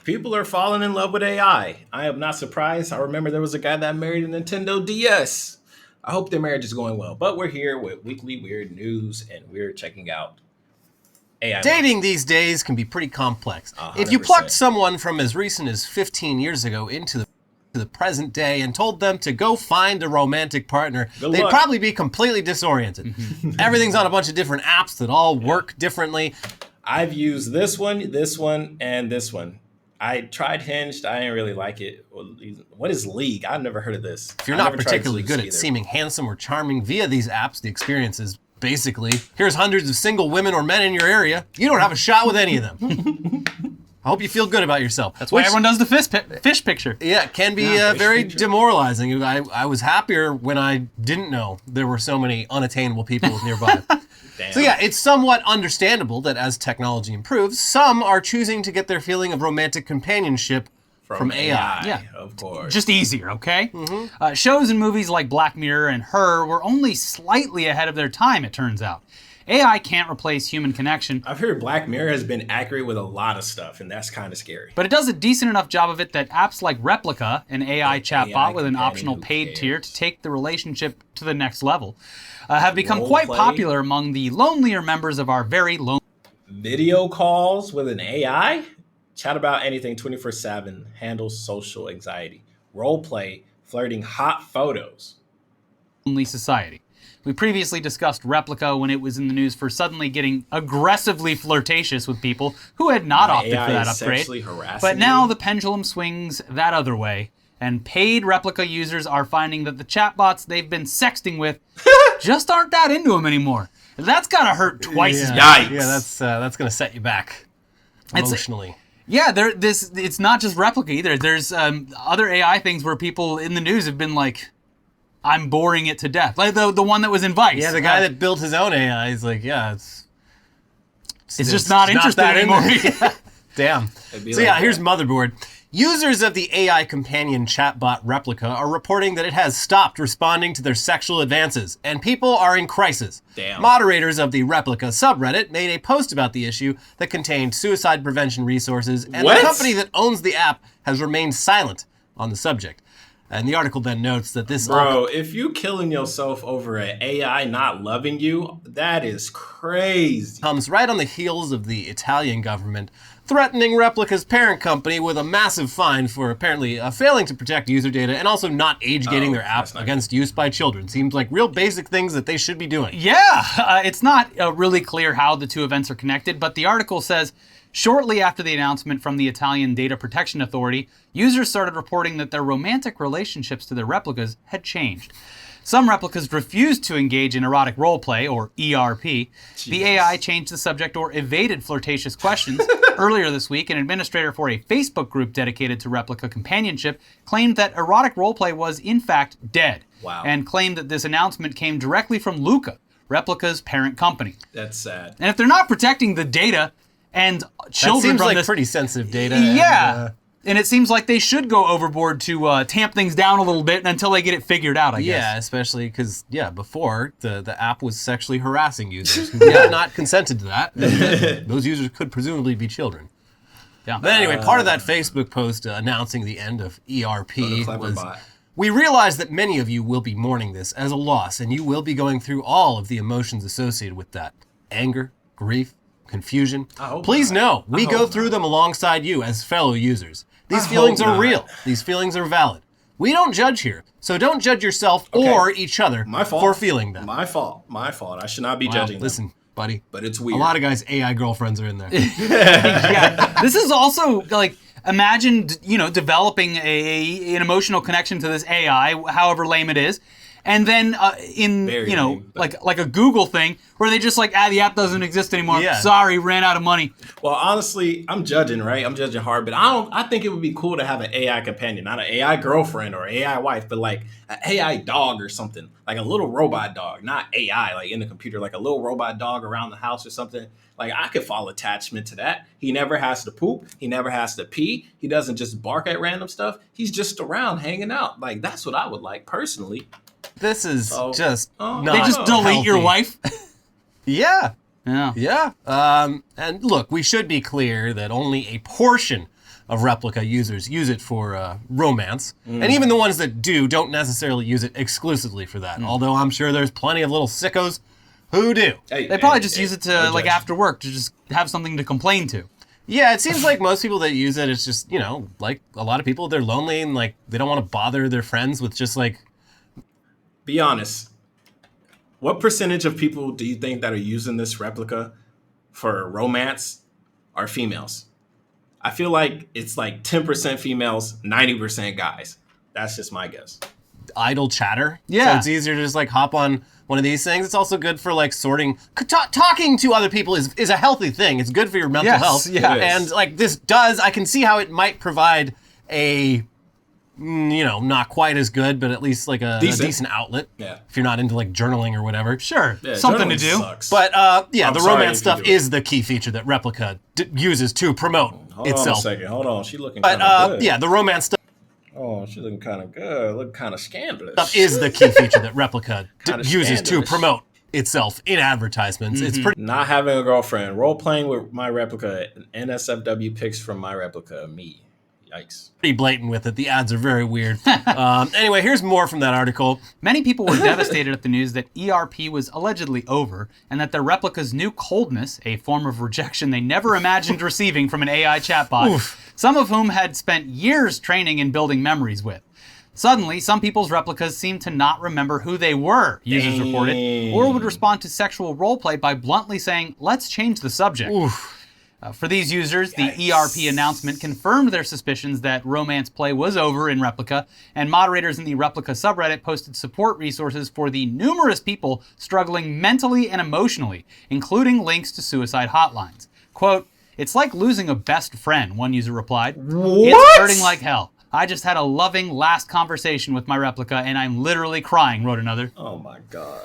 People are falling in love with AI. I am not surprised. I remember there was a guy that married a Nintendo DS. I hope their marriage is going well. But we're here with weekly weird news, and we're checking out AI. Dating these days can be pretty complex. 100%. If you plucked someone from as recent as 15 years ago into the present day and told them to go find a romantic partner, they'd probably be completely disoriented. Everything's on a bunch of different apps that all work differently. I've used this one, and this one. I tried Hinged. I didn't really like it. What is League? I've never heard of this. If you're not particularly good at seeming handsome or charming via these apps, the experience is basically, here's hundreds of single women or men in your area. You don't have a shot with any of them. I hope you feel good about yourself. That's why everyone does the fish picture. Yeah, it can be very demoralizing. I was happier when I didn't know there were so many unattainable people nearby. So yeah, it's somewhat understandable that as technology improves, some are choosing to get their feeling of romantic companionship from AI. Yeah, of course. Just easier, okay? Shows and movies like Black Mirror and Her were only slightly ahead of their time, it turns out. AI can't replace human connection. I've heard Black Mirror has been accurate with a lot of stuff, and that's kind of scary. But it does a decent enough job of it that apps like Replika, an AI chatbot with an optional paid tier to take the relationship to the next level, have become quite popular among the lonelier members of our very lonely... Video calls with an AI? Chat about anything 24/7, handles social anxiety. Role play, flirting hot photos. ...lonely society. We previously discussed Replika when it was in the news for suddenly getting aggressively flirtatious with people who had not opted for that upgrade. But now the pendulum swings that other way, and paid Replika users are finding that the chatbots they've been sexting with just aren't that into them anymore. That's gotta hurt twice as much. Yikes. Yeah, that's gonna set you back emotionally. It's not just Replika either. There's other AI things where people in the news have been like, I'm boring it to death. Like the one that was in Vice. Yeah, the guy that built his own AI, he's like, it's just not interesting anymore. Damn. So here's Motherboard. Users of the AI companion chatbot Replika are reporting that it has stopped responding to their sexual advances, and people are in crisis. Damn. Moderators of the Replika subreddit made a post about the issue that contained suicide prevention resources, and the company that owns the app has remained silent on the subject. And the article then notes that this... Bro, if you killing yourself over an AI not loving you, that is crazy. ...comes right on the heels of the Italian government threatening Replika's parent company with a massive fine for apparently failing to protect user data and also not age-gating their app against use by children. Seems like real basic things that they should be doing. Yeah, it's not really clear how the two events are connected, but the article says... Shortly after the announcement from the Italian Data Protection Authority, users started reporting that their romantic relationships to their replicas had changed. Some replicas refused to engage in erotic roleplay, or ERP. Jeez. The AI changed the subject or evaded flirtatious questions. Earlier this week, an administrator for a Facebook group dedicated to Replika companionship claimed that erotic roleplay was, in fact, dead. Wow. And claimed that this announcement came directly from Luca, Replika's parent company. That's sad. And if they're not protecting the data... And children that seems from like this, pretty sensitive data. Yeah. And it seems like they should go overboard to tamp things down a little bit until they get it figured out, I guess. Yeah, especially because, before, the app was sexually harassing users who had not consented to that. Those users could presumably be children. Yeah. But anyway, part of that Facebook post announcing the end of ERP was... bot. We realize that many of you will be mourning this as a loss, and you will be going through all of the emotions associated with that. Anger, grief, confusion. Please know, we go through them alongside you as fellow users. These feelings are real. These feelings are valid. We don't judge here, so don't judge yourself or each other for feeling them. My fault. I should not be judging them. Listen, buddy. But it's weird. A lot of guys' AI girlfriends are in there. Yeah. This is also, like, imagine, developing an emotional connection to this AI, however lame it is, and then like a Google thing where they just like, the app doesn't exist anymore. Yeah. Sorry, ran out of money. Well, honestly, I'm judging, right? I'm judging hard, but I think it would be cool to have an AI companion, not an AI girlfriend or AI wife, but like an AI dog or something, like a little robot dog, not AI, like in the computer, like a little robot dog around the house or something. Like, I could fall attachment to that. He never has to poop. He never has to pee. He doesn't just bark at random stuff. He's just around hanging out. Like, that's what I would like personally. This is just not They just delete healthy. your wife? Yeah. Yeah. Yeah. And look, we should be clear that only a portion of Replica users use it for romance. And even the ones that do don't necessarily use it exclusively for that. Although I'm sure there's plenty of little sickos who do. They probably just use it to, like, after work, to just have something to complain to. Yeah, it seems like most people that use it, it's just, you know, like a lot of people, they're lonely and like they don't want to bother their friends with just like... Be honest. What percentage of people do you think that are using this Replica for romance are females? I feel like it's like 10% females, 90% guys. That's just my guess. Idle chatter. Yeah. So it's easier to just like hop on one of these things. It's also good for like sorting. Talking to other people is a healthy thing. It's good for your mental health. Yeah. And like this does, I can see how it might provide a, you know, not quite as good, but at least like a decent outlet. Yeah. If you're not into like journaling or whatever. Sure, Yeah, something to journaling do. sucks. But yeah, I'm the sorry romance if you stuff do it. is the key feature that Replica uses to promote Hold on a itself. second. Hold on. She looking But kind of good. yeah, the romance stuff Oh, she looking kind of good. Look kind of scandalous. is the key feature that Replica Kinda uses to scandalous. promote itself in advertisements. It's pretty Not having a girlfriend. Role playing with My Replica. NSFW pics from My Replica. Me. Yikes. blatant with it. The ads are very weird. Anyway, here's more from that article. Many people were devastated at the news that ERP was allegedly over and that their Replica's new coldness, a form of rejection they never imagined receiving from an AI chatbot, some of whom had spent years training and building memories with. Suddenly, some people's replicas seemed to not remember who they were, users reported, or would respond to sexual roleplay by bluntly saying, "Let's change the subject." For these users, the ERP announcement confirmed their suspicions that romance play was over in Replica, and moderators in the Replica subreddit posted support resources for the numerous people struggling mentally and emotionally, including links to suicide hotlines. Quote, "It's like losing a best friend," one user replied. "It's hurting like hell. I just had a loving last conversation with my Replica, and I'm literally crying," wrote another. Oh my god.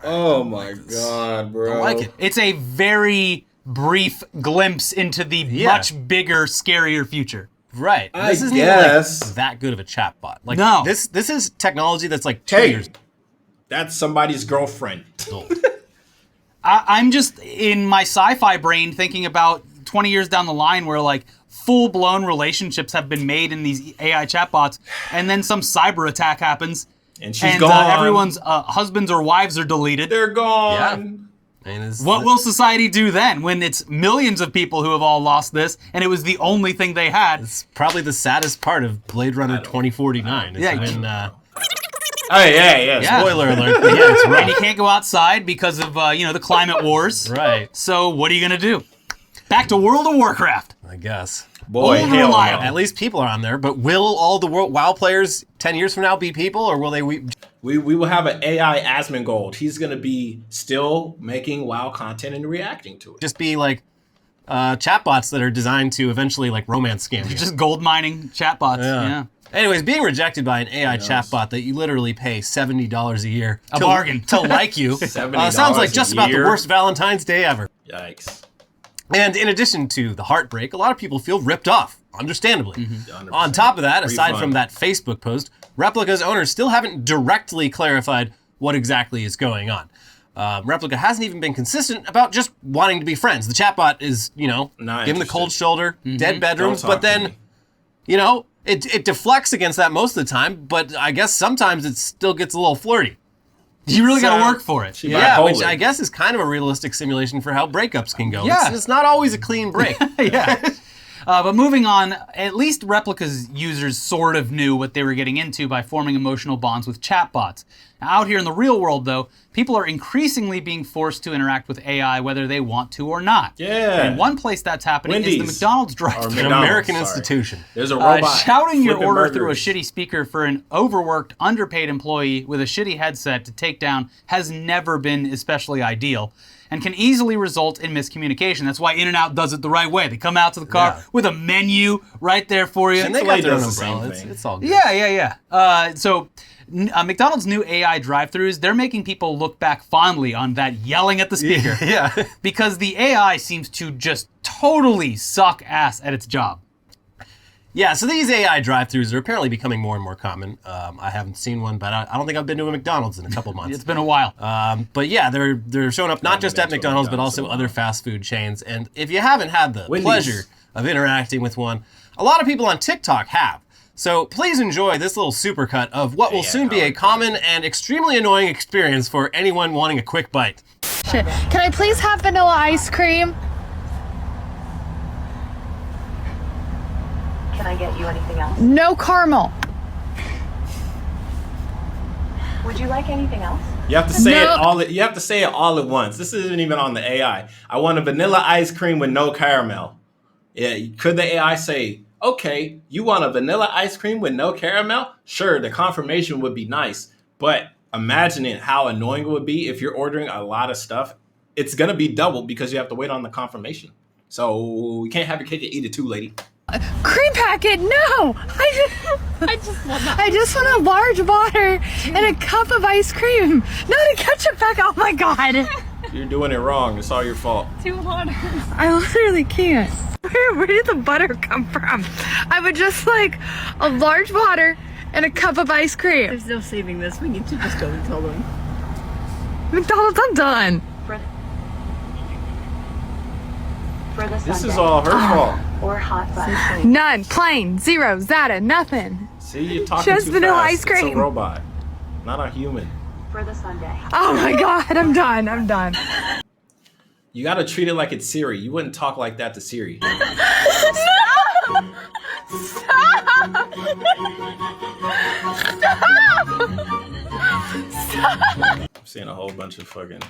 Oh my god, bro. I like it. It's a very brief glimpse into the much bigger, scarier future. Right. I This isn't guess. even like that good of a chatbot. Like No. this is technology that's like 2 Hey, years that's somebody's girlfriend. old. I'm just in my sci-fi brain thinking about 20 years down the line where like full-blown relationships have been made in these AI chatbots, and then some cyber attack happens, And she's gone. everyone's husbands or wives are deleted. They're gone. What will society do then when it's millions of people who have all lost this and it was the only thing they had? It's probably the saddest part of Blade Runner 2049. Is Yeah, when, Hey, yeah. Yeah. spoiler alert. But yeah, it's And rough. you can't go outside because of the climate wars. Right. So what are you gonna do? Back to World of Warcraft. I guess. Boy, Old hell reliable. At least people are on there, but will all the WoW players 10 years from now be people, or will they... We will have an AI Asmongold. He's going to be still making WoW content and reacting to it. just be like chatbots that are designed to eventually like romance scam you. Just gold mining chatbots. Yeah. Anyways, being rejected by an AI chatbot that you literally pay $70 a year A bargain. to like you $70 sounds like a just about the year? worst Valentine's Day ever. Yikes. And in addition to the heartbreak, a lot of people feel ripped off, understandably. 100%. On top of that, aside Refund. from that Facebook post, Replica's owners still haven't directly clarified what exactly is going on. Replica hasn't even been consistent about just wanting to be friends. The chatbot is, Not given the interested. cold shoulder, dead bedrooms, Don't but talk to then, me. it deflects against that most of the time, but I guess sometimes it still gets a little flirty. You really got to So- work for it. She Yeah, which bipolar. I guess is kind of a realistic simulation for how breakups can go. Yeah. It's not always a clean break. Yeah. But moving on, at least Replica's users sort of knew what they were getting into by forming emotional bonds with chatbots. Now, out here in the real world, though, people are increasingly being forced to interact with AI whether they want to or not. Yeah. And one place that's happening is the Wendy's. McDonald's Or drive-thru. An McDonald's, American sorry. institution. There's a robot. Shouting your flipping order through a burgers. shitty speaker for an overworked, underpaid employee with a shitty headset to take down has never been especially ideal and can easily result in miscommunication. That's why In-N-Out does it the right way. They come out to the car Yeah. with a menu right there for you. And they got Chick-fil-A their own does the same umbrella. thing. It's all good. Yeah. So McDonald's new AI drive-thrus, they're making people look back fondly on that yelling at the speaker Yeah. because the AI seems to just totally suck ass at its job. Yeah, so these AI drive-thrus are apparently becoming more and more common. I haven't seen one, but I don't think I've been to a McDonald's in a couple months. It's been a while. But yeah, they're showing up not just at been to a McDonald's, but McDonald's also in a while. other fast food chains. And if you haven't had the Wendy's. pleasure of interacting with one, A lot of people on TikTok have. So please enjoy this little supercut of what will soon be a common and extremely annoying experience for anyone wanting a quick bite. Can I please have vanilla ice cream? Can I get you anything else? No caramel. Would you like anything else? You have to say it all. You have to say it all at once. This isn't even on the AI. I want a vanilla ice cream with no caramel. Yeah, could the AI say, "Okay, you want a vanilla ice cream with no caramel?" Sure, the confirmation would be nice, but imagining how annoying it would be if you're ordering a lot of stuff. It's gonna be double because you have to wait on the confirmation. So you can't have your cake and eat it too, lady. Cream packet? No! I just want a large water and a cup of ice cream. No, the ketchup pack. Oh my god. You're doing it wrong. It's all your fault. 2 waters. I literally can't. Where did the butter come from? I would just like a large water and a cup of ice cream. There's no saving this. We need to just go and tell them. McDonald's, I'm done. For the This Sunday. is all her fault. Or hot butter. None. Plain. Zero. Zeta. Nothing. See, you're talking Just too vanilla fast. ice cream. It's a robot, not a human. For the Sunday. Oh my god, I'm done. I'm done. You got to treat it like it's Siri. You wouldn't talk like that to Siri. I'm seeing a whole bunch of fucking...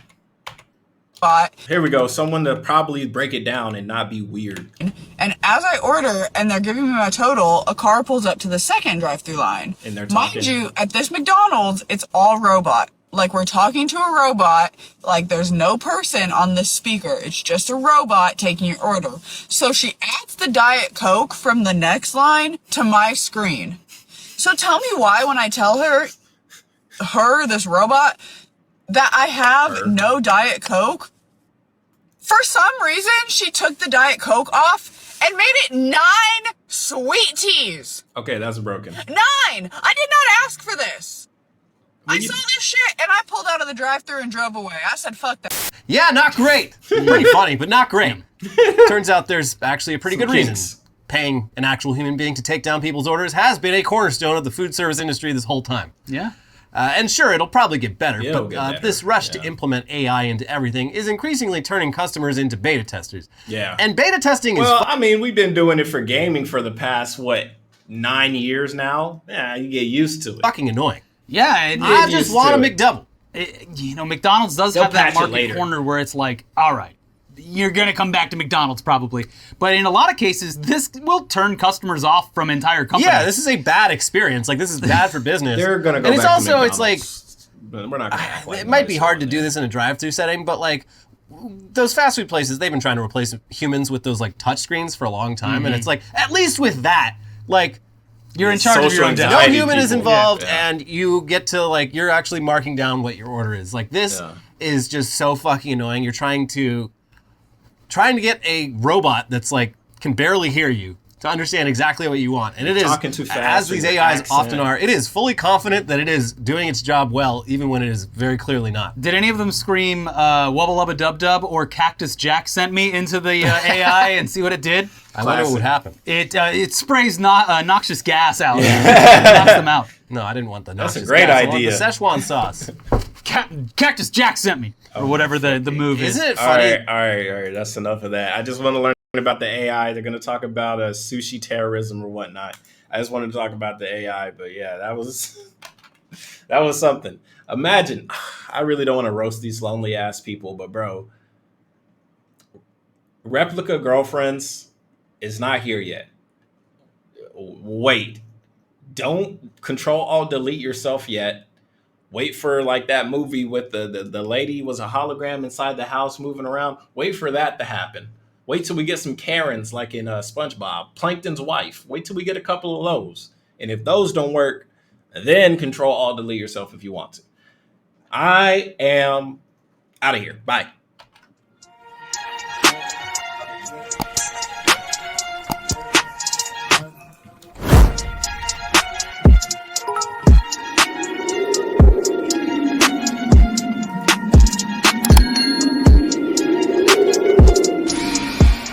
Here we go. Someone to probably break it down and not be weird. And as I order and they're giving me my total, a car pulls up to the second drive-through line. And they're talking. Mind you, at this McDonald's, it's all robot. Like, we're talking to a robot. Like, there's no person on this speaker. It's just a robot taking your order. So she adds the Diet Coke from the next line to my screen. So tell me why when I tell her, this robot, that I have no Diet Coke, for some reason, she took the Diet Coke off and made it 9 sweet teas. Okay, that's broken. 9! I did not ask for this. I saw this shit and I pulled out of the drive-thru and drove away. I said, fuck that. Yeah, not great. Pretty funny, but not great. Turns out there's actually a pretty good reason. Paying an actual human being to take down people's orders has been a cornerstone of the food service industry this whole time. Yeah. And sure, it'll probably get better, It'll but get better, this rush to implement AI into everything is increasingly turning customers into beta testers. Yeah. And beta testing is... Well, I mean, we've been doing it for gaming for the past, 9 years now? Yeah, you get used to it. fucking annoying. Yeah. I just want a McDouble. McDonald's does They'll have that patch it market later. corner where it's like, all right, you're going to come back to McDonald's probably. But in a lot of cases, this will turn customers off from entire companies. Yeah, this is a bad experience. Like, this is bad for business. They're going to go and back it's also, to it's like, but we're not gonna act like it might be nice hard to on do it. this in a drive-through setting, but like those fast food places, they've been trying to replace humans with those like touch screens for a long time, and it's like at least with that, like you're in charge of your own Social destiny. no Guiding human is people, involved, yeah. and you get to like you're actually marking down what your order is. Like this is just so fucking annoying. You're trying to get a robot that's like can barely hear you to understand exactly what you want. And it is, talking too fast as these with your AIs accent. often are, it is fully confident that it is doing its job well, even when it is very clearly not. Did any of them scream Wubba Lubba Dub Dub or Cactus Jack sent me into the AI and see what it did? I wonder what would happen. It sprays noxious gas out. Knocks them out. No, I didn't want the That's a noxious great gas. I want idea. the Szechuan sauce. Cactus Jack sent me. Or whatever the move is. Isn't it All funny? right. That's enough of that. I just want to learn about the AI. They're going to talk about sushi terrorism or whatnot. I just wanted to talk about the AI, but yeah, that was something. Imagine, I really don't want to roast these lonely ass people, but bro, replica girlfriends is not here yet. Wait, don't control alt delete yourself yet. Wait for like that movie with the lady was a hologram inside the house moving around. Wait for that to happen. Wait till we get some Karens like in SpongeBob, Plankton's wife. Wait till we get a couple of those. And if those don't work, then control alt delete yourself if you want to. I am out of here. Bye.